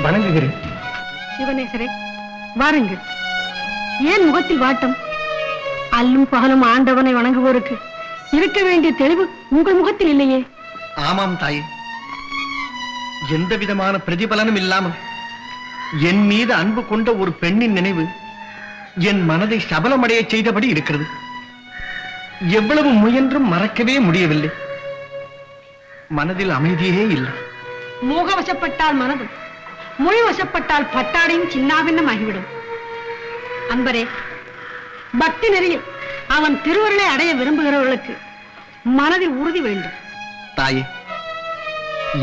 வணங்குகிறேன். சிவனேசரே வாருங்கள். ஏன் முகத்தில் வாட்டம்? அல்லும் பகலும் ஆண்டவனை வணங்குவோருக்கு இருக்க வேண்டிய தெளிவு உங்கள் முகத்தில் இல்லையே. ஆமாம் தாயே, எந்த விதமான பிரதிபலனும் இல்லாமல் என் மீது அன்பு கொண்ட ஒரு பெண்ணின் நினைவு என் மனதை சபலமடைய செய்தபடி இருக்கிறது. எவ்வளவு முயன்றும் மறக்கவே முடியவில்லை. மனதில் அமைதியே இல்லை. மோகவசப்பட்டால் மனது, மொழி வசப்பட்டால் பட்டாடையும் சின்னாபின்னம் ஆகிவிடும். அன்பரே, பக்தி நெறியில் அவன் திருவருளை அடைய விரும்புகிறவர்களுக்கு மனதில் உறுதி வேண்டும். தாயே,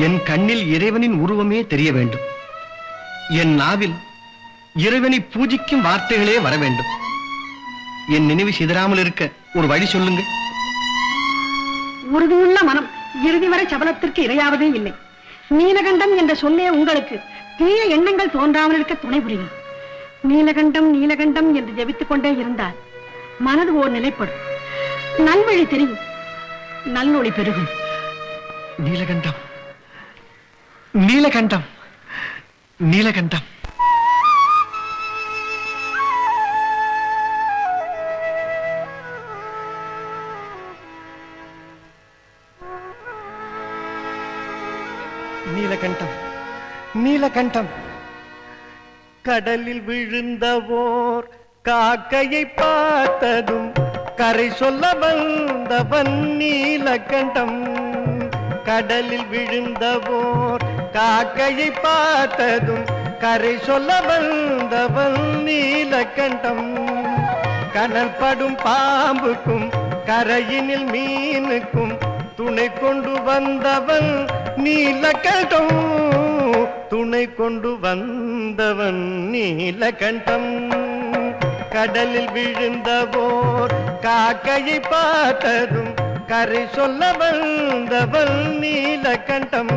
என் கண்ணில் இறைவனின் உருவமே தெரிய வேண்டும். என் நாவில் இறைவனை பூஜிக்கும் வார்த்தைகளே வர வேண்டும். என் நினைவு சிதறாமல் இருக்க ஒரு வழி சொல்லுங்கள். உறுதியுள்ள மனம் இறுதி வரை சபலத்திற்கு இரையாவதே இல்லை. நீலகண்டம் என்ற சொல்லே உங்களுக்கு தீய எண்ணங்கள் தோன்றாமல் இருக்க துணை புரியும். நீலகண்டம் நீலகண்டம் என்று ஜபித்துக் கொண்டே இருந்தால் மனது ஓர் நிலைப்படும். நல்வழி தெரியும், நல்லொளி பெருகும். நீலகண்டம் நீலகண்டம் நீலகண்டம். நீலகண்டம் நீலகண்டம். கடலில் விழுந்தவோர் காக்கையை பார்த்ததும் கரை சொல்ல வந்தவன் நீலகண்டம். கடலில் விழுந்தவோர் காக்கையை பார்த்ததும் கரை சொல்ல வந்தவன் நீலகண்டம். கனல் படும் பாம்புக்கும் கரையினில் மீனுக்கும் துணை கொண்டு வந்தவன் நீலகண்டம். துணை கொண்டு வந்தவன் நீலகண்டம். கடலில் விழுந்தவோர் காக்கையை பார்த்ததும் கரை சொல்ல வந்தவன் நீலகண்டம்.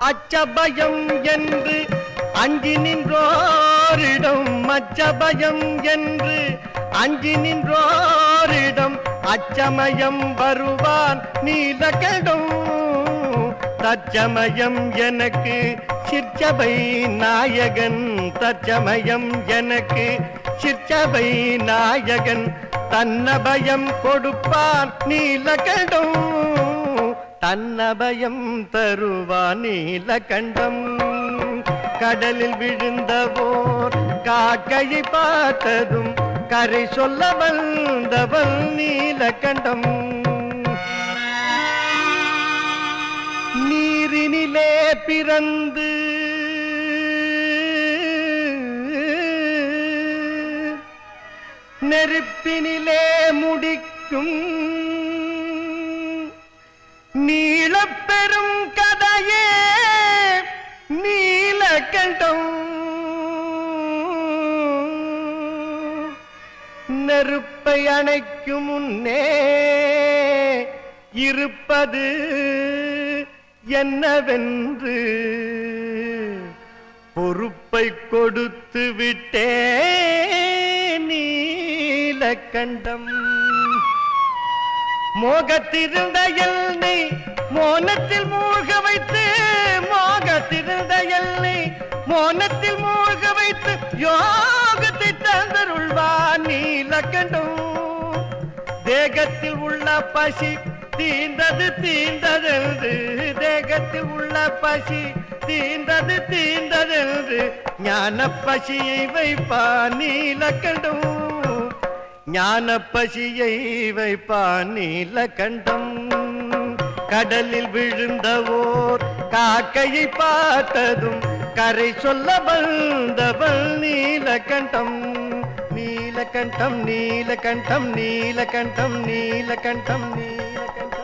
அச்சபயம் என்று அஞ்சி நின்றோரிடம், அச்சபயம் என்று அஞ்சி நின்றோரிடம் அச்சமயம் வருவான் நீலகண்டம். தச்சமயம் எனக்கு சிற்சபை நாயகன், தச்சமயம் எனக்கு சிற்சபை நாயகன். தன்னபயம் கொடுப்பான் நீலகண்டம், தன்னபயம் தருவான் நீலகண்டம். கடலில் விழுந்தவோர் காக்கையை பார்த்ததும் கரை சொல்ல வந்தவன் நீலகண்டம். நீரினிலே பிறந்து நெருப்பினிலே முடிக்கும் நீளப்பெரும் கதையே நீலகண்டம். நெருப்பை அணைக்கும் முன்னே இருப்பது என்னவென்று பொறுப்பை கொடுத்து விட்டே நீலகண்டம். மோகத்திருந்த எல்லை மோனத்தில் மூழ்க வைத்து, மோகத்திருந்த எல்லை மோனத்தில் மூழ்க வைத்து யோகத்தை தந்தருள்வான் நீலகண்டம். தேகத்தில் உள்ள பசி தீர்ந்தது தீர்ந்ததென்று, தேகத்தில் உள்ள பசி தீர்ந்தது தீர்ந்ததென்று ஞான பசியை வைப்பான் நீலகண்டம். ஞான பசியை வைப்பான் நீலகண்டம். கடலில் விழுந்தவோர் காக்கையை பார்த்ததும் கரை சொல்ல வந்தவள் நீலகண்டம் நீலகண்டம் நீலகண்டம் நீலகண்டம் நீலகண்டம் நீலகண்டம்.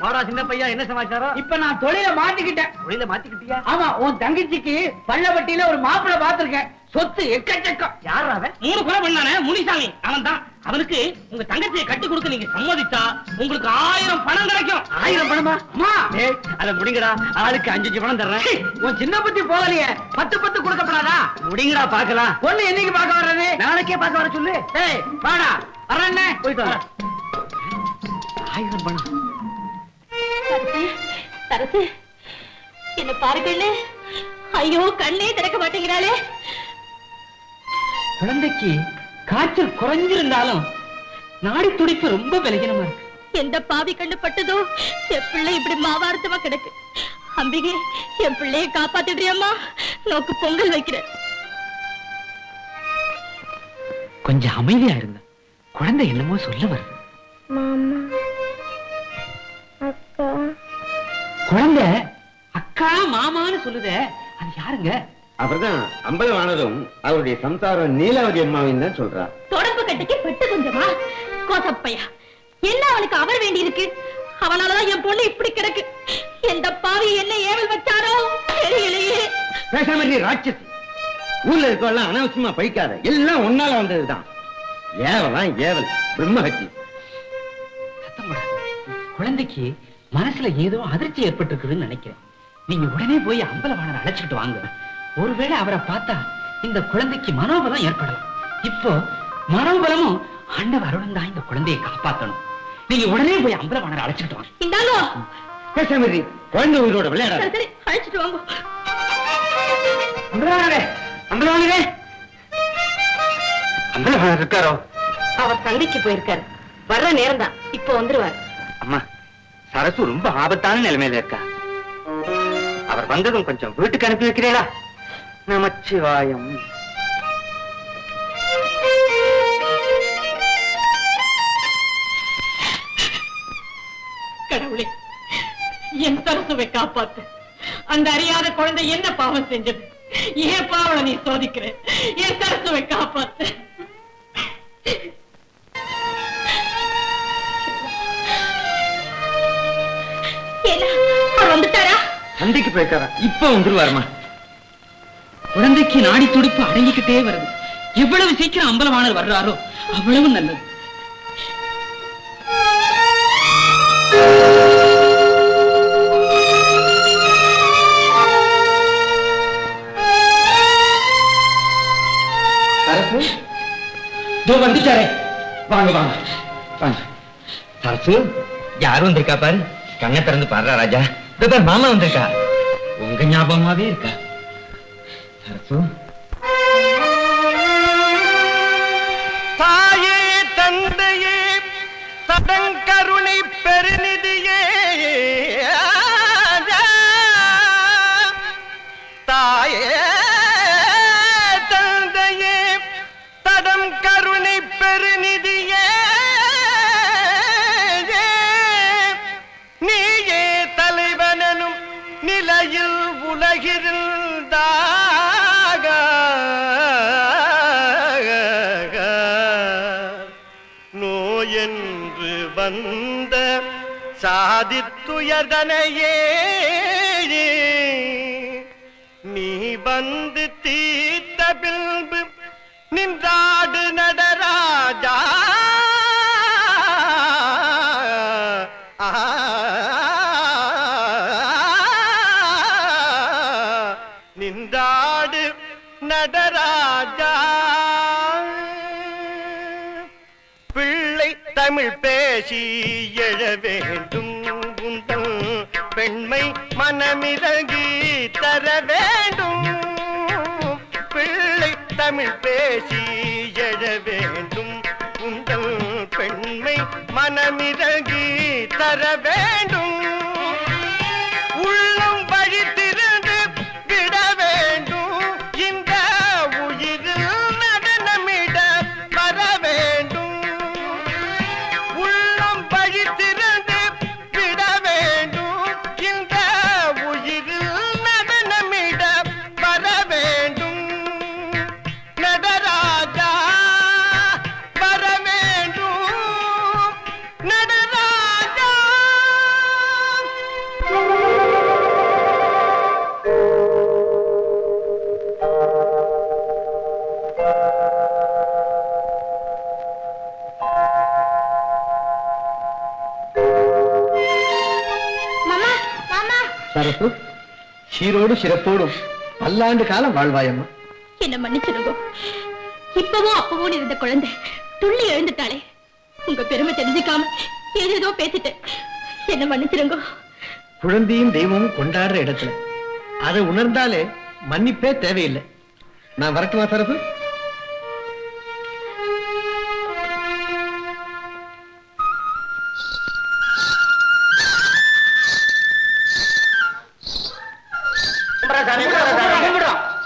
வாடா சின்ன பையா, என்ன சமாச்சாரம்? இப்ப நான் தொழில மாத்திக்கிட்டேன். தொழில மாத்திக்கிட்டியா? ஆமா, உன் தங்கச்சிக்கு பள்ளவட்டியில ஒரு மாப்பிள்ளை பாத்திருக்கேன். சொத்து எக்கச்சக்கம். யார் அவன்? 3 கொலை பண்ணானே முனிசாமி, அவன் தான். அவனுக்கு உங்க தங்கச்சியை கட்டி கொடுக்க நீங்க சம்மதிச்சா உங்களுக்கு 1000 பணம் கிடைக்கும். 1000 பணமா? அம்மா, அத முடிங்கடா, ஆளுக்கு 5 பணம் தர்றேன். உன் சின்ன பத்தி போகலையே, 10 கொடுக்கப்படாதா? முடிங்கடா பாக்கலாம். பொண்ணு என்னைக்கு பார்க்க வர்றது? நாளைக்கே பார்க்க வர சொல்லு. ஏய் வாடா, வரேன்னே. போயிட்டு வர. 1000 பணம். தரசு, என்ன பாருங்கண்ணே. ஐயோ, கண்ணே திறக்க மாட்டேங்கிறாளே. குழந்தைக்கு காய்ச்சல் குறைஞ்சிருந்தாலும் நாடி துடிப்பு ரொம்ப பலகீனமா இருக்கு. எந்த பாவி கண்ணு பட்டதோ என் பிள்ளை இப்படி மாவாரத்தமா கிடக்கு. அம்பிகை, என் பிள்ளைய காப்பாத்திடுறியம்மா. நோக்கு பொங்கல் வைக்கிறேன். கொஞ்சம் அமைதியா இருங்க, குழந்தை என்னமோ சொல்ல வருது. மாமா, அக்கா. குழந்தை அக்கா மாமான்னு சொல்லுதே, அது யாருங்க? அவர்தான் அம்பலவானதும் அவருடைய சம்சாரம் நீலாவதி அம்மாவின் தான் சொல்றா. தொடப்பு கட்டைக்கு பெட்டு கொஞ்சமா? கோசப்பையா, என்ன அவனுக்கு அவர் வேண்டி இருக்கு? அவனாலதான் என் பொண்ணு இப்படி கிடக்கு. எந்த பாவி என்ன ஏவல் வச்சாரோ தெரியலையே. பேசாம ராட்சசி, ஊர்ல இருக்கவெல்லாம் அனாவசியமா பழிக்காத. எல்லாம் ஒன்னால வந்ததுதான். ஏவலாம் ஏவல், பிரம்மஹத்தி. சத்தம் போடாத. குழந்தைக்கு மனசுல ஏதோ அதிர்ச்சி ஏற்பட்டிருக்குதுன்னு நினைக்கிறேன். நீங்க உடனே போய் அம்பலவாணரை அழைச்சிட்டு வாங்க. ஒருவேளை அவரை பார்த்தா இந்த குழந்தைக்கு மனோபலம் ஏற்படலாம். இப்போ மனோபலமும் ஆண்டவ அருளும் தான் இந்த குழந்தையை காப்பாற்றணும். நீங்க உடனே போய் அம்பலவாணரை அழைச்சிட்டு வாங்க. இந்தாங்கோ. பேசாம குழந்தை உயிரோட விளையாட. சரி, அழைச்சிட்டு வாங்க. அம்பலவாணரே, அம்பலவாணரே. அம்பலவாணர் இருக்காரோ? அவர் சந்தைக்கு போயிருக்காரு. வர்ற நேரம் தான், இப்ப வந்துருவார். அம்மா, சரசு ரொம்ப ஆபத்தான நிலைமையில இருக்கா. அவர் வந்ததும் கொஞ்சம் வீட்டுக்கு அனுப்பி வைக்கிறீங்களா? நமச்சிவாயம். கடவுளே, என் சரசுவை காப்பாத்து. அந்த அறியாத குழந்தை என்ன பாவம் செஞ்சது? ஏன் பாவனை நீ சோதிக்கிற? என் சரசுவை காப்பாத்து. வந்துட்டாரா? சந்தைக்கு போயிருக்காரா? இப்ப வந்துருவாருமா. குழந்தைக்கு நாடி துடிப்பு அடங்கிக்கிட்டே வருது. எவ்வளவு சீக்கிரம் அம்பலவாணர் வர்றாரோ அவ்வளவு நல்லது. சரசு, இதோ வந்துட்டாரே. வாங்க வாங்க வாங்க. சரசு, யாரும் வந்திருக்கா பாரு. கண்ணை திறந்து பாடுறா ராஜா. மாமா வந்திருக்கா. உங்க ஞாபகமாவே இருக்கா? சரசு, தாயே தந்தையே சடங்கருணை பெருநிதியே, தாயே தந்தையே தடம் கருணை பெருநிதியே, நீயே தலைவனும் நிலையில் உலகிருந்தாக நோயென்று வந்த சாதித்துயர்தனையே நீ வந்து தீர்த்த பின்பு நின்றாடு நடராஜா. நின்றாடு நடராஜா. பிள்ளை தமிழ் பேசி எழ வேண்டும். உந்தன் பெண்மை மனமிறங்கி தர வேண்டும். பிள்ளை தமிழ் பேசி எழ வேண்டும். உந்தன் பெண்மை மனமிறங்கி தர வேண்டும். உள்ளம் வழி திறந்து விட வேண்டும். இந்த உயிரில் நடனமிட வர வேண்டும். உள்ளம் வழி திறந்து விட வேண்டும். சரசு, சீரோடு சிறப்போடும் பல்லாண்டு காலம் வாழ்வாயம்மா. என்ன மன்னிச்சிருங்க. இப்பவும் அப்பவும் இருந்த குழந்தை துள்ளி எழுந்துட்டாளே, உங்க பெருமை தெரிஞ்சுக்காம ஏதேதோ பேசிட்டேன். என்ன மன்னிச்சிருங்க. குழந்தையும் தெய்வமும் கொண்டாடுற இடத்துல அதை உணர்ந்தாலே மன்னிப்பே தேவையில்லை. நான் வரட்டுமா சரசு?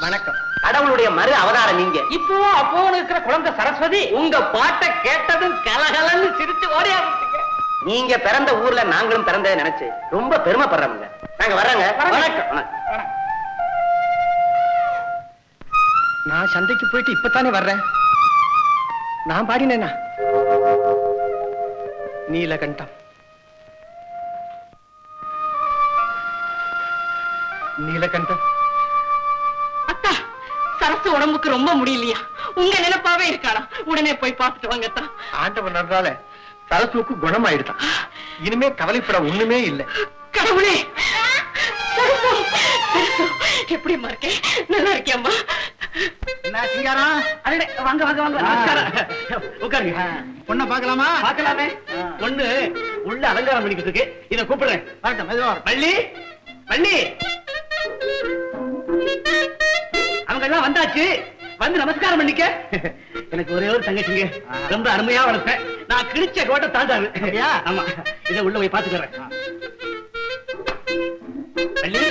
வணக்கம். கடவுளுடைய மறு அவதாரம் நீங்க. இப்போ அப்போ இருக்கிற குழந்தை சரஸ்வதி உங்க பாட்டை கேட்டதும் கலகலன்னு சிரிச்சு ஓடியா. நீங்க பிறந்த ஊர்ல நாங்களும் பிறந்ததை நினைச்சு ரொம்ப பெருமைப்படுறோம்ங்க. நாங்க வர்றோங்க. வணக்கம். நான் சந்தைக்கு போயிட்டு இப்பத்தானே வர்றேன். நான் பாடினேனா? நீலகண்டம் நீலகண்டம். அத்தா, சரசு உடம்புக்கு ரொம்ப முடியலையா? உங்க நினைப்பாவே இருக்காளா? உடனே போய் பார்த்துட்டு வாங்கத்தா. ஆண்டவன் நன்றால சரசுக்கு குணமாயிடுதான். இனிமே கவலைப்பட ஒண்ணுமே இல்லை. கடவுளே, சரசு, சரசு, எப்படிம்மா இருக்கேன்? நல்லா இருக்கியம்மா? என்ன சிங்காரம்? அடடே, வாங்க வாங்க வாங்க. உட்காருங்க. பொண்ணை பார்க்கலாமா? பார்க்கலாமே. பொண்ணு உள்ள அலங்காரம் பண்ணிக்கிட்டு இருக்கு. இதை கூப்பிடுறேன். வள்ளி, வள்ளி, அவங்க எல்லாம் வந்தாச்சு. வந்து நமஸ்காரம் பண்ணிக்க. எனக்கு ஒரே ஒரு தங்கச்சிங்க, ரொம்ப அருமையா வளர்ப்பேன். நான் கிழிச்ச கோட்டை தாண்டாரு. ஆமா, இதை உள்ள போய் பாத்துக்கிறேன். வள்ளி,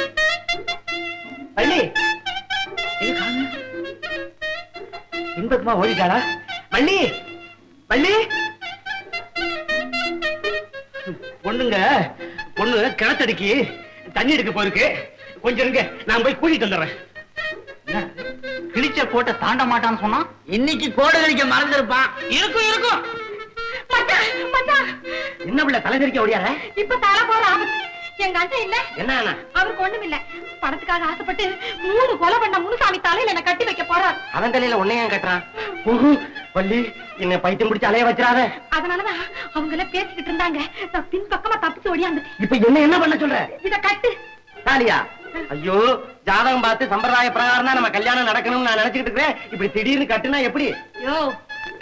வள்ளி, இன்பமா ஓடிட்டாளா? வள்ளி, வள்ளி, பொண்ணுங்க, பொண்ணு கிணத்தடிக்கு தண்ணி எடுக்க போயிருக்கு. கொஞ்சம் இருங்க, நான் போய் கூட்டிட்டு வந்துடுறேன். கிழிச்ச கோட்டை தாண்ட மாட்டான்னு சொன்னா இன்னைக்கு கோடை கழிக்க மறந்துருப்பான். இருக்கும் இருக்கும். என்ன பிள்ளை தலை தெரிக்க ஓடியார? இப்ப தலை போற ஆபத்து. எங்க அண்ணன் இல்ல, என்ன அவருக்கு ஒண்ணும் இல்ல. பணத்துக்காக ஆசைப்பட்டு 3 கொலை பண்ண முனுசாமி தலையில என்ன கட்டி வைக்க போறார். அவன் தலையில உன்னையும் கட்டுறான். வள்ளி, என்ன பைத்தியம் பிடிச்சு அலைய வச்சிடாத. அதனாலதான் அவங்க எல்லாம் பேசிக்கிட்டு இருந்தாங்க. நான் பின்பக்கமா தப்பிச்சு ஓடியாந்துட்டேன். இப்ப என்ன பண்ண சொல்ற? இத கட்டு. தாலியா? ஐயோ, ஜாதகம் பார்த்து சம்பிரதாய பிரகாரம் தான் நம்ம கல்யாணம் நடக்கணும்னு நான் நினைச்சுக்கிட்டு இருக்கேன். இப்படி திடீர்னு கட்டுனா எப்படி? யோ,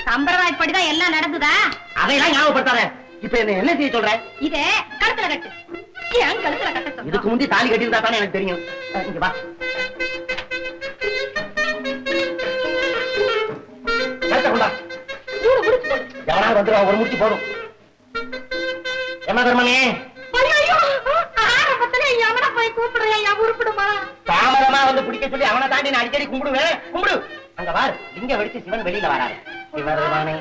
சம்பிரதாயப்படிதான் எல்லாம் நடந்துதா? அதையெல்லாம் ஞாபகப்படுத்தாத. இப்ப என்ன செய்ய சொல்ற? இத கழுத்துல கட்டு. ஏன் கழுத்துல கட்ட சொல்ற? இதுக்கு முந்தி தாலி கட்டியிருந்தா தானே எனக்கு தெரியும். இங்க வா. எவனாவது வந்துருவா, ஒரு முடிச்சு போடும். ஏமா தர்மனே, தாமதமா வந்து பிடிக்க சொல்லி அவனை தாண்டி நான் அடிக்கடி கும்பிடுவேன். கும்பிடு. அங்க வாரு, இங்க வெடிச்சு சிவன் வெளியில வராரு. சிவருமானே,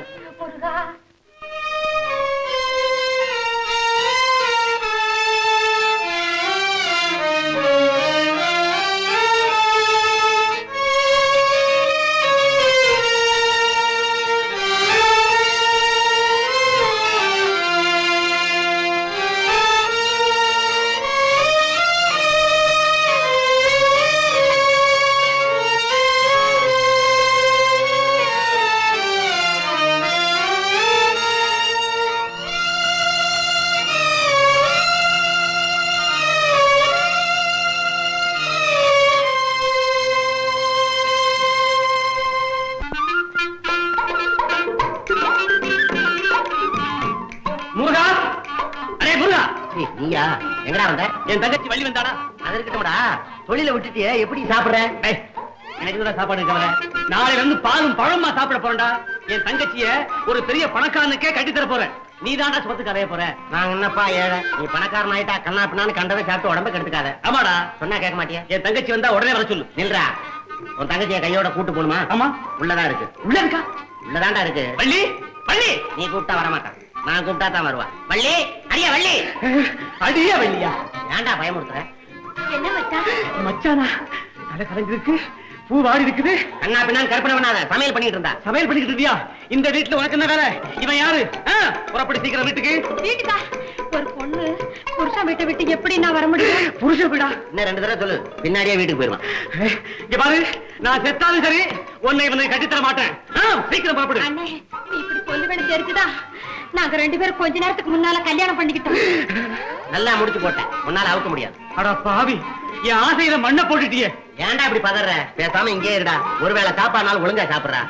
நீயா எங்கடா வந்த? என் தங்கச்சி வள்ளி வந்தாடா. அது இருக்கட்டும்டா, தொழில விட்டுட்டு எப்படி சாப்பிடுற? எனக்கு சாப்பாடு கவலை. நாளைல இருந்து பாலும் பழமா சாப்பிட போறேன்டா. என் தங்கச்சிய ஒரு பெரிய பணக்காரனுக்கே கட்டி தர போறேன். நீ தாண்டா சொத்துக்கு அறைய போற. நான் என்னப்பா ஏழை, நீ பணக்காரன் ஆயிட்டா கண்ணா பின்னான்னு கண்டதை சாப்பிட்டு உடம்பு கெடுத்துக்காத. ஆமாடா, சொன்னா கேட்க மாட்டியா? என் தங்கச்சி வந்தா உடனே வர சொல்லு. நில்றா, உன் தங்கச்சிய கையோட கூட்டு போணுமா? ஆமா, உள்ளதான் இருக்கு. உள்ள இருக்கா? உள்ளதாண்டா இருக்கு. வள்ளி, வள்ளி, நீ கூப்பிட்டா வரமாட்டான், நான் கூப்பிட்டா தான் வருவா. வள்ளி, அடியா வள்ளி. அடியா வள்ளியா? ஏன்டா பயமுறுத்துற? என்ன மச்சான்? மச்சானா? தலை கலைஞ்சிருக்கு, பூ வாடி இருக்குது. அண்ணா பின்னா கற்பனை பண்ணாத. சமையல் பண்ணிட்டு இருந்தா. சமையல் பண்ணிட்டு இருந்தியா? இந்த வீட்டுல உனக்கு என்ன வேலை? இவன் யாரு? புறப்படி சீக்கிரம் வீட்டுக்கு. வீட்டுக்கா? ஒரு பொண்ணு புருஷன் வீட்டை விட்டு எப்படி நான் வர முடியும்? புருஷன் வீடா? இன்னும் 2 தடவை சொல்லு, பின்னாடியே வீட்டுக்கு போயிருவான். இங்க பாரு, நான் செத்தாலும் சரி உன்னை இவனை கட்டித்தர மாட்டேன். சீக்கிரம் புறப்படு. அண்ணே, நீ இப்படி சொல்லுவேன்னு தெரிஞ்சுதா நாங்க 2 பேரும் கொஞ்ச நேரத்துக்கு முன்னால கல்யாணம் பண்ணிக்கிட்டோம். நல்லா முடிச்சு போட்டேன், உன்னால அவுக்க முடியாது. அட பாவி, என் ஆசையில மண்ணை போட்டுட்டியே. ஏன்டா இப்படி பதற? பேசாம இங்கே இருடா. ஒருவேளை சாப்பாடுனாலும் ஒழுங்கா சாப்பிடுறா.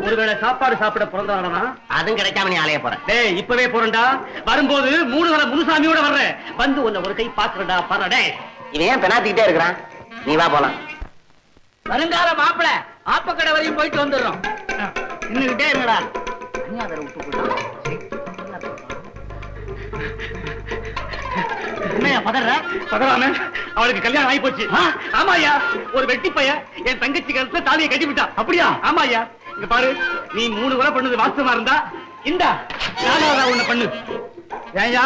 ஒருவேளை சாப்பாடு சாப்பிட பிறந்தவனா? அதுவும் கிடைக்காம நீ அலைய போற. டேய், இப்பவே போறேன்டா. வரும்போது 3 வேளை முனுசாமியோட வர்றேன். வந்து உன்னை ஒரு கை பாக்குறடா. பாருடா. இவன் ஏன் பெனாத்திக்கிட்டே இருக்கிறான்? நீ வா போலாம். வருங்கால மாப்பிள ஆப்பக்கடை வரையும் போயிட்டு வந்துடுறோம். இன்னுகிட்டே இருங்கடா. என்னையா பதற? பதறாம அவளுக்கு கல்யாணம் ஆகி போச்சு. ஆமாயா, ஒரு வெட்டி பைய என் தங்கச்சி கருத்துல தாலியை கட்டி விட்டா. அப்படியா? ஆமாயா. இங்க பாரு, நீ 3 கொலை பண்ணது வாஸ்தவமா இருந்தா இந்த 4வது ஒண்ணு பண்ணு. ஏயா,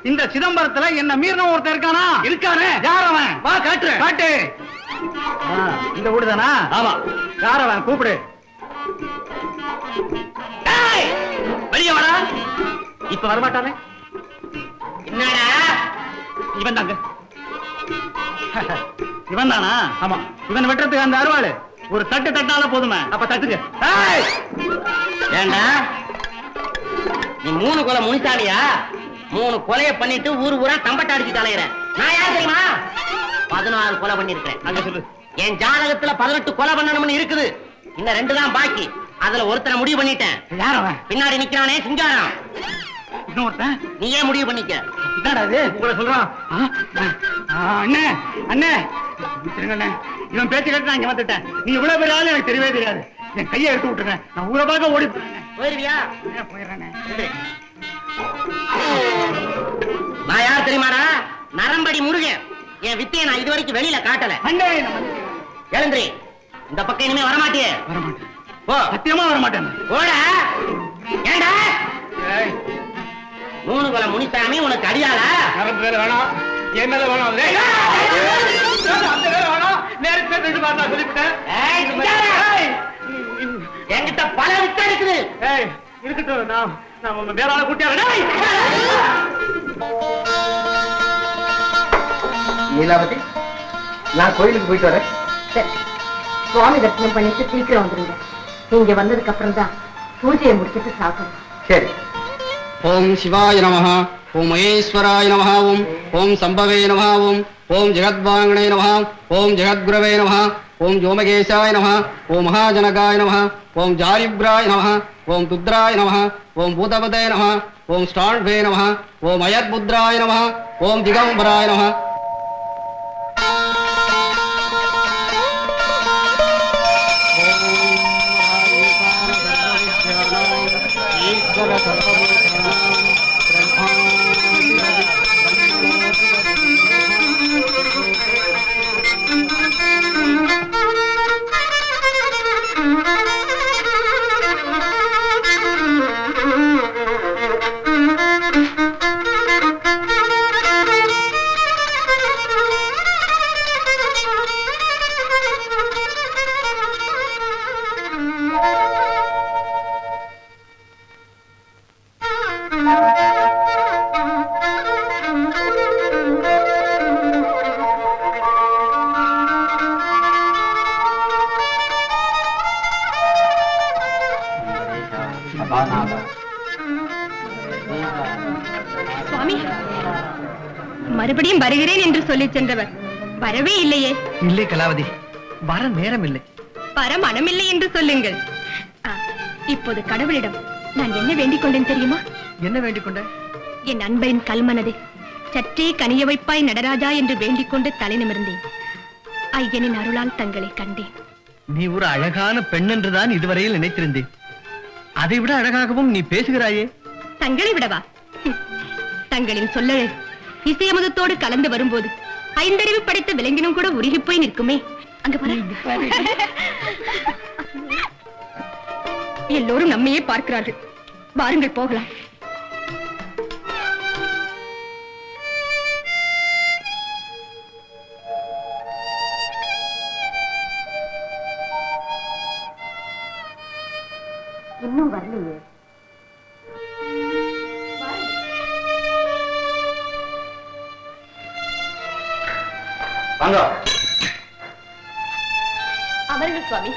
இந்த சிதம்பரத்துல என்ன மீறின ஒருத்தர் இருக்கானா? இருக்கானே. யார் அவன்? வா காட்டு. காட்டு. இந்த வீடுதானா? ஆமா. யார் அவன்? கூப்பிடு. வெளியே வாடா. இப்ப வரமாட்டானே. என்னடா இவன் தாங்க. இவன் தானா? ஆமா. இவன் வெட்டுறதுக்கு அந்த அருவாளு ஒரு தட்டு தட்டால போதுமே. அப்ப தட்டுங்க. ஏண்டா நீ 3 கொலை முனிசாமியா? 3 கொலையை பண்ணிட்டு ஊரா தம்பட்ட அடிச்சு தலையிற. நான் யார் தெரியுமா? 16 கொலை பண்ணிருக்கேன். அங்க சொல்லு. என் ஜாதகத்துல 18 கொலை பண்ணணும்னு இருக்குது. இன்னும் 2 தான் பாக்கி. அதுல ஒருத்தனை முடிவு பண்ணிட்டேன். யார் அவன்? பின்னாடி நிக்கிறானே சிங்காரம். இன்னொருத்தன்? நீயே முடிவு பண்ணிக்க. என்னடா இது? உங்களை சொல்றான். அண்ணே அண்ணே அண்ணே, இவன் பேச்சு கேட்டு நான் இங்க வந்துட்டேன். நீ இவ்வளவு பெரிய ஆளு எனக்கு தெரியவே தெரியாது. என் கையை எடுத்து விட்டுறேன். நான் ஊரை பார்க்க ஓடி போயிருவியா? போயிடுறேன். நான் யார் தெரியுமாடா? நரம்படி முருகன். என் வித்தையை நான் இது வரைக்கும் வெளியில காட்டல. அண்ணே எழுந்திரி. இந்த பக்கம் இனிமே வரமாட்டியே. வரமாட்டேன். போ. சத்தியமா வரமாட்டேன். போட. ஏண்டா 3 கொலை முனிசாமி உனக்கு அடியாளா? நரம்பு வேலை வேணாம், என் மேல வேணாம். அந்த வேலை வேணாம். நேரத்தை சொல்லிவிட்டேன். என்கிட்ட பல வித்தை இருக்குது. இருக்கட்டும், நான் வேற ஆளை கூட்டியா. நீலாவதி, நான் கோயிலுக்கு போயிட்டு வரேன். சரி, சுவாமி தரிசனம் பண்ணிட்டு சீக்கிரம் வந்துருங்க. நீங்க வந்ததுக்கு அப்புறம் தான் பூஜையை முடிச்சிட்டு சாப்பிடுங்க. சரி. ஓம் சிவாய நமஹ, ஓம் மகேஸ்வராய நமஹ, ஓம் சம்பவே நமஹ, ஓம் ஜெகத்வாங்கணே நமஹ, ஓம் ஜெகத்குரவே நமஹ, ஓம் ஜோமகேசாய நமஹ, ஓம் மகாஜனகாய நமஹ, ஓம் ஜாரிப்ராய நமஹ, ஓம் துத்ராய நமஹ, ஓம் பூதபதே நமஹ, ஓம் ஸ்டாண்வே நமஹ, ஓம் அயத்புத்ராய நமஹ, ஓம் திகம்பராய நமஹ. சுவாமி, மறுபடியும் வருகிறேன் என்று சொல்லி சென்றவர் வரவே இல்லையே. இல்லை கலாவதி, வர நேரம் இல்லை. வர மனமில்லை என்று சொல்லுங்கள். இப்போது கடவுளிடம் நான் என்ன வேண்டிக் கொண்டேன் தெரியுமா? என்ன வேண்டிக் கொண்ட? என் அன்பரின் கல்மனதை சற்றே கனிய வைப்பாய் நடராஜா என்று வேண்டிக் கொண்டு தலை நிமிர்ந்தேன். ஐயனின் அருளால் தங்களை கண்டேன். நீ ஒரு அழகான பெண் என்றுதான் இதுவரையில் நினைத்திருந்தேன். அதை விட அழகாகவும் நீ பேசுகிறாயே. தங்களை விடவா? தங்களின் சொல்லழகு இசையமுதத்தோடு கலந்து வரும்போது 5 அறிவு படைத்த விலங்கினும் கூட உருகி போய் நிற்குமே. அங்க பாரு. எல்லோரும் நம்மையே பார்க்கிறார்கள். வாருங்கள் போகலாம். இன்னும் வரலையே. வாங்க. அமருங்க சுவாமி.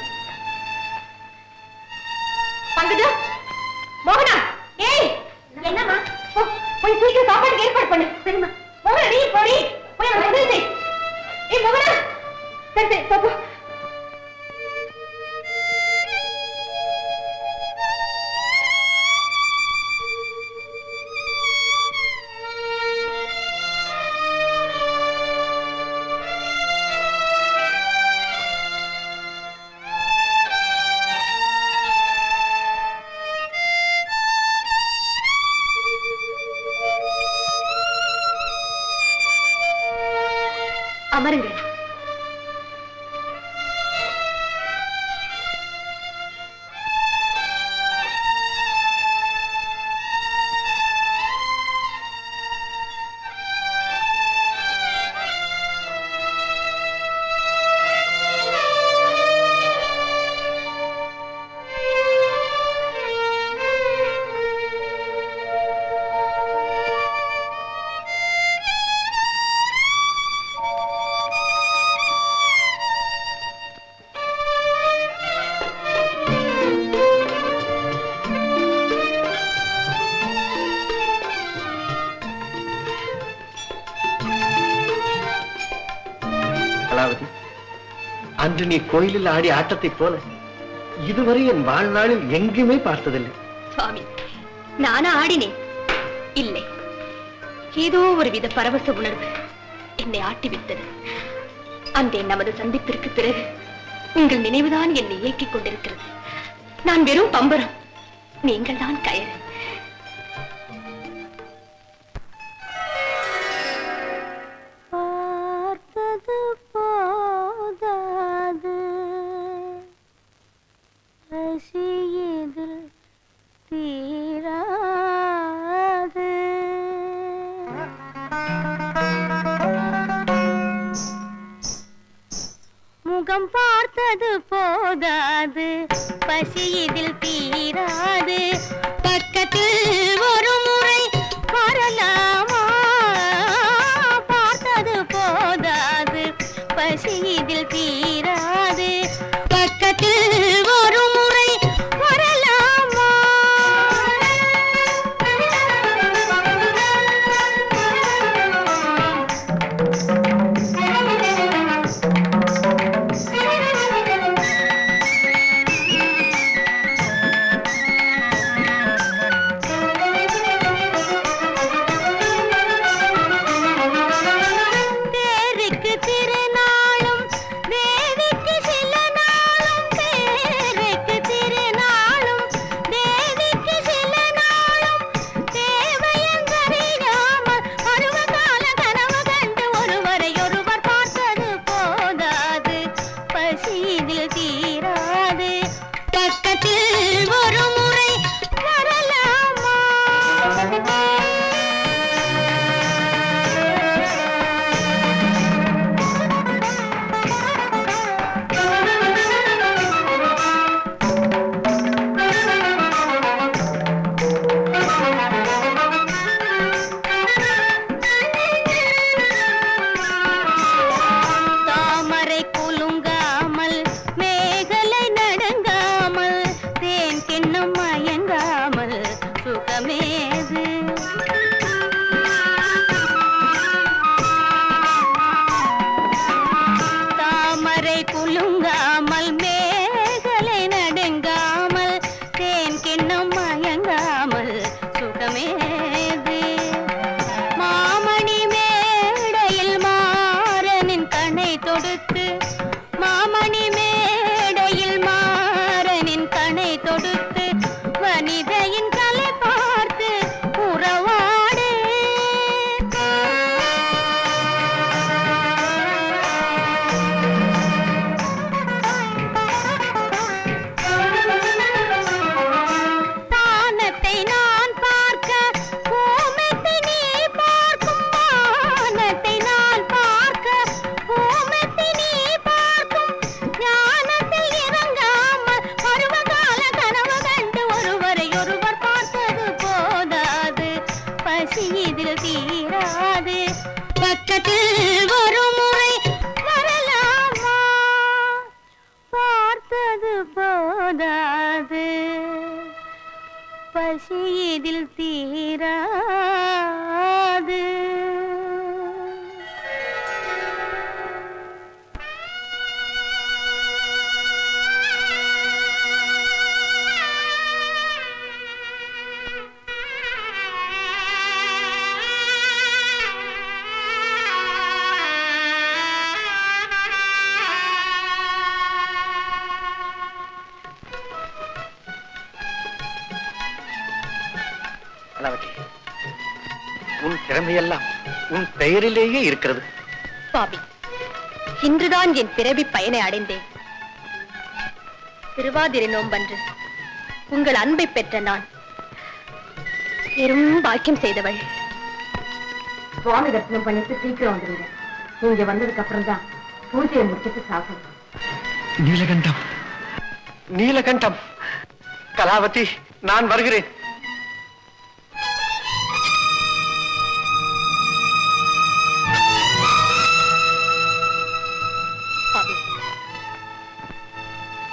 பங்கஜா, மோகனா, ஏய், என்னம்மா? போய் போய் சீக்கிரம் சாப்பாட்டுக்கு ஏற்பாடு பண்ணு. சரிம்மா. மோகனா நீ போடி. போய் அவனை உதவி செய். ஏய் மோகனா. சரி சரி போ. அமருங்கள். அன்று நீ கோயிலில் ஆடி ஆட்டத்தை போல இதுவரை என் வாழ்நாளில் எங்குமே பார்த்ததில்லை. சுவாமி, நானா ஆடினேன்? இல்லை, ஏதோ ஒரு வித பரவச உணர்வு என்னை ஆட்டிவிட்டது. அந்த நமது சந்திப்பிற்கு பிறகு உங்கள் நினைவுதான் என்னை இயக்கிக் கொண்டிருக்கிறது. நான் வெறும் பம்பரம், நீங்கள் தான் கயறு. முகம் பார்த்தது போதாது, பசி இதில் தீராது, பக்கத்தில் ஒரு முறை வரலாமா? பார்த்தது போதாது, பசி இதில் தீராது, பக்கத்தில் ஒரு முறை வரலாமா? பசி இதில் தீராது. உன் திறமையெல்லாம் உன் பெயரிலேயே இருக்கிறது. பாபி, இன்றுதான் என் பிறவி பயனை அடைந்தேன். திருவாதிரை நோன்பன்று உங்கள் அன்பை பெற்ற நான் பெரும் பாக்கியம் செய்தவள். சுவாமி தரிசனம் பண்ணிட்டு சீக்கிரம் வந்துருங்க. நீங்க வந்ததுக்கு அப்புறம் தான் பூஜையை முடிச்சிட்டு சாப்பிடணும். நீலகண்டம், நீலகண்டம், கலாவதி, நான் வருகிறேன்.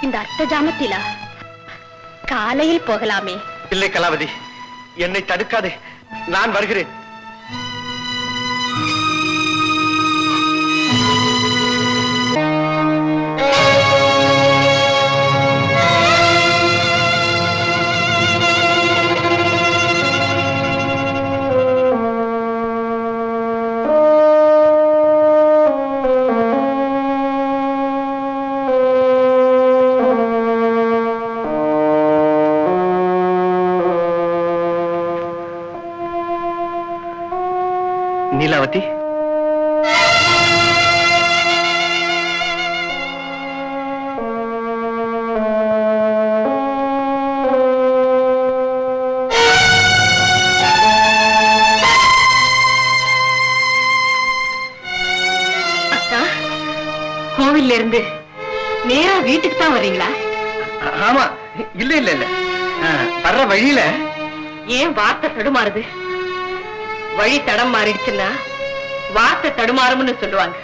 இந்த அர்த்த ஜாமத்திலா காலையில் போகலாமே? இல்லை கலாவதி, என்னை தடுக்காதே, நான் வருகிறேன். நீலாவதி, அக்கா, கோவில்ல இருந்து நேரா வீட்டுக்கு தான் வர்றீங்களா? ஆமா. இல்ல இல்ல இல்ல, வர்ற வழியில. ஏன் வார்த்தை தடுமாறுது? வழி தடம் மாறிடுச்சுன்னா வார்த்தை தடுமாறும்னு சொல்லுவாங்க.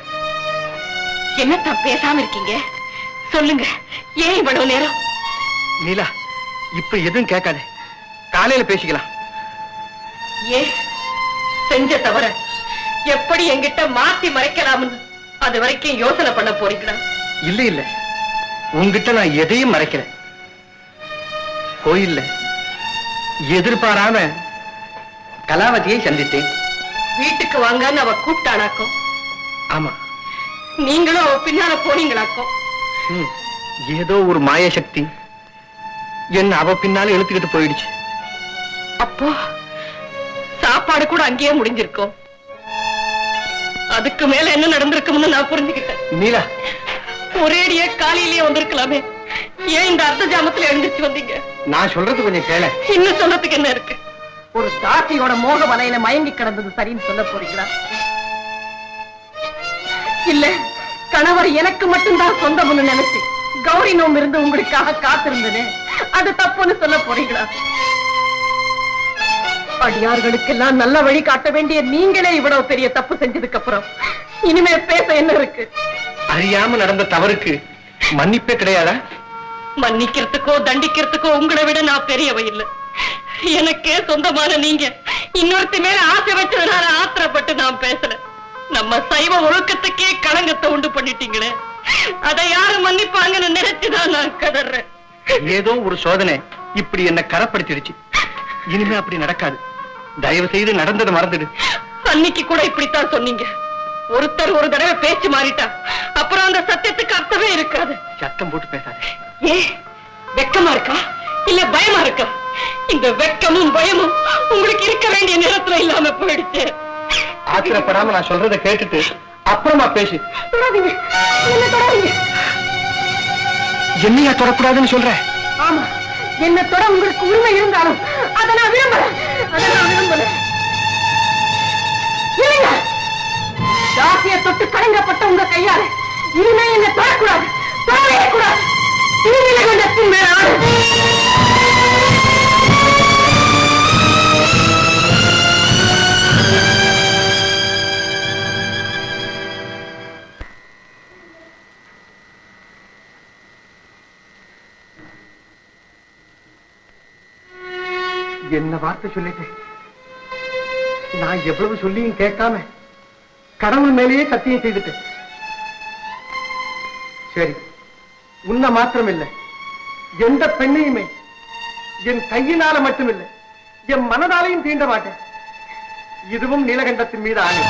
என்னத்தான் பேசாம இருக்கீங்க? சொல்லுங்க, ஏன் இவ்வளவு நேரம்? நீலா, இப்ப எதுவும் கேட்காதே, காலையில பேசிக்கலாம். ஏன் செஞ்ச தவற எப்படி என்கிட்ட மாத்தி மறைக்கலாம்னு அது வரைக்கும் யோசனை பண்ண போறீங்களா? இல்ல இல்ல, உங்ககிட்ட நான் எதையும் மறைக்கிறேன். கோயில்ல எதிர்பாராம கலாவதியை சந்தித்தேன். வீட்டுக்கு வாங்கன்னு அவ கூப்பிட்டானாக்கும். ஆமா. நீங்களும் அவ பின்னால போனீங்களாக்கும். ஏதோ ஒரு மாய சக்தி என்ன அவ பின்னால இழுத்துக்கிட்டு போயிடுச்சு. அப்போ சாப்பாடு கூட அங்கேயே முடிஞ்சிருக்கும். அதுக்கு மேல என்ன நடந்திருக்கும்னு நான் புரிஞ்சுக்கிட்டேன். நீலா, ஒரேடியே காலையிலேயே வந்திருக்கலாமே. ஏன் இந்த அர்த்த ஜாமத்துல எழுந்திருச்சு வந்தீங்க? நான் சொல்றது கொஞ்சம் கேள. இன்னும் சொல்றதுக்கு என்ன இருக்கு? ஒரு தாசியோட மோக வலையில மயங்கி கிடந்தது சரின்னு சொல்ல போறீங்களா? இல்ல, கணவர் எனக்கு மட்டும்தான் சொந்தம்னு நினைச்சு கௌரி நோம்பு இருந்து உங்களுக்காக காத்திருந்தது அது தப்புன்னு சொல்ல போறீங்களா? அடியார்களுக்கெல்லாம் நல்ல வழி காட்ட வேண்டிய நீங்களே இவ்வளவு பெரிய தப்பு செஞ்சதுக்கு அப்புறம் இனிமே பேச என்ன இருக்கு? அறியாம நடந்த தவறுக்கு மன்னிப்பே கிடையாதா? மன்னிக்கிறதுக்கோ தண்டிக்கிறதுக்கோ உங்களை விட நான் பெரியவ இல்ல. எனக்கே சொந்தமான நீங்க இன்னொருத்தி மேல ஆசை வச்சதுனால ஆத்திரப்பட்டு நான் பேசல. நம்ம சைவ ஒழுக்கத்துக்கே களங்கத்தை உண்டு பண்ணிட்டீங்களே, அதை யாரும் மன்னிப்பாங்கன்னு நினைச்சுதான் நான் கதறேன். ஏதோ ஒரு சோதனை இப்படி என்ன கரப்படுத்திடுச்சு. இனிமே அப்படி நடக்காது. தயவு செய்து நடந்ததை மறந்துடு. அன்னைக்கு கூட இப்படித்தான் சொன்னீங்க. ஒருத்தர் ஒரு தடவை பேச்சு மாறிட்டா அப்புறம் அந்த சத்தியத்துக்கு அர்த்தமே இருக்காது. சத்தம் போட்டு பேசாத. ஏ, வெக்கமா இருக்கா இல்ல பயமா இருக்கா? இந்த வெக்கமும் பயமும் உங்களுக்கு இருக்க வேண்டிய நேரத்துல இல்லாம போயிடுச்சு. ஆத்திரப்படாம நான் சொல்றதை கேட்டுட்டு அப்புறமா பேசு. தொடாதீங்க, என்ன தொடாதீங்க. என்னையா தொடக்கூடாதுன்னு சொல்ற? ஆமா, என்ன தொட உங்களுக்கு உரிமை இருந்தாலும் அதை நான் விரும்பல. இல்லைங்க, தாசியை தொட்டு கலங்கப்பட்ட உங்க கையால இனிமே என்ன தொடக்கூடாது, தொடவே கூடாது. திருநிலகண்டத்தின் மேல் ஆடு. என்ன வார்த்தை சொல்லிட்டேன். நான் எவ்வளவு சொல்லியும் கேட்காம கடவுள் மேலேயே சத்தியம் செய்துட்டேன். சரி, உன்னை மாத்திரம் இல்லை, எந்த பெண்ணையுமே என் கையினால மட்டுமில்லை, என் மனதாலையும் தீண்ட மாட்டேன். இதுவும் நீலகண்டத்தின் மீது ஆணை.